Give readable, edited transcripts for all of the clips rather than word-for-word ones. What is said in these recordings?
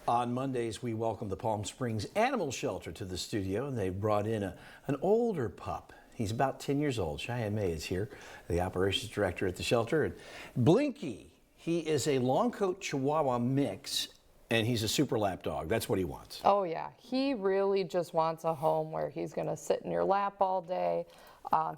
On Mondays, we welcome the Palm Springs Animal Shelter to the studio, and they brought in an older pup. He's about 10 years old. Cheyenne May is here, the operations director at the shelter. And Blinkie, he is a long coat Chihuahua mix, and he's a super lap dog. That's what he wants. Oh yeah, he really just wants a home where he's gonna sit in your lap all day.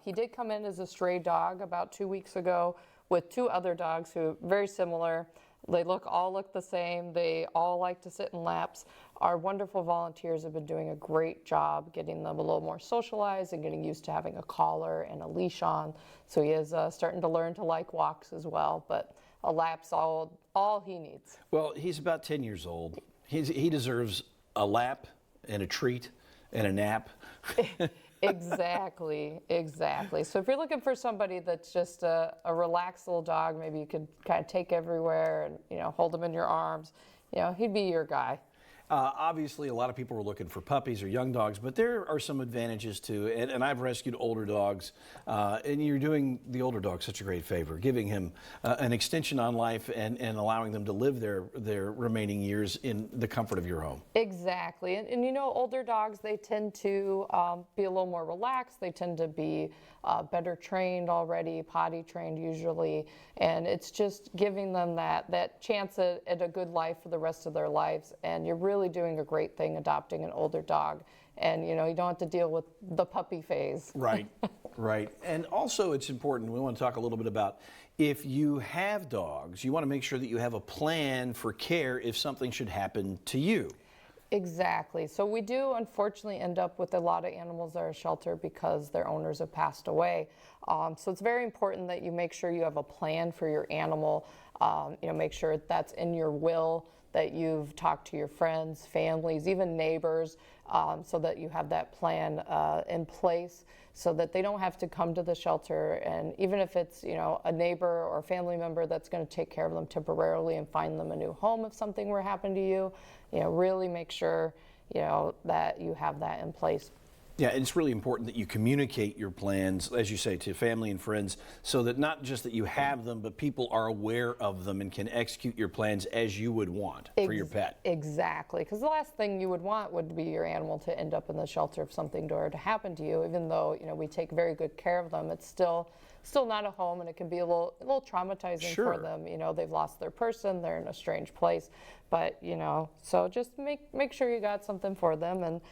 He did come in as a stray dog about 2 weeks ago with two other dogs who are very similar. They all look the same. They all like to sit in laps. Our wonderful volunteers have been doing a great job getting them a little more socialized and getting used to having a collar and a leash on. So he is starting to learn to like walks as well, but a lap's all he needs. Well, he's about 10 years old. He deserves a lap and a treat and a nap. Exactly. So if you're looking for somebody that's just a relaxed little dog, maybe you could kind of take everywhere and hold him in your arms, he'd be your guy. Obviously, a lot of people are looking for puppies or young dogs, but there are some advantages too. And I've rescued older dogs, and you're doing the older dog such a great favor, giving him an extension on life and allowing them to live their remaining years in the comfort of your home. Exactly. And older dogs, they tend to be a little more relaxed. They tend to be better trained already, potty trained usually. And it's just giving them that chance at a good life for the rest of their lives. And you're really doing a great thing adopting an older dog. And you don't have to deal with the puppy phase. Right. And also it's important, we want to talk a little bit about if you have dogs, you want to make sure that you have a plan for care if something should happen to you. Exactly. So we do unfortunately end up with a lot of animals at our shelter because their owners have passed away. So it's very important that you make sure you have a plan for your animal. Make sure that's in your will, that you've talked to your friends, families, even neighbors, so that you have that plan in place so that they don't have to come to the shelter. And even if it's, a neighbor or a family member that's going to take care of them temporarily and find them a new home if something were to happen to you, really make sure, that you have that in place. Yeah, it's really important that you communicate your plans, as you say, to family and friends, so that not just that you have them, but people are aware of them and can execute your plans as you would want for your pet. Exactly, because the last thing you would want would be your animal to end up in the shelter if something were to happen to you. Even though we take very good care of them, it's still not a home, and it can be a little traumatizing for them. They've lost their person, they're in a strange place, but so just make sure you got something for them. And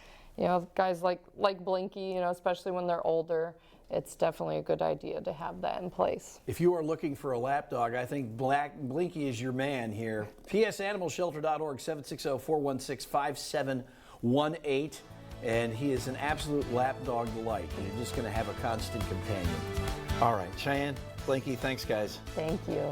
guys like Blinkie, especially when they're older, it's definitely a good idea to have that in place. If you are looking for a lap dog, I think Blinkie is your man here. psanimalshelter.org, 760-416-5718. And he is an absolute lap dog delight. And you're just going to have a constant companion. All right, Cheyenne, Blinkie, thanks, guys. Thank you.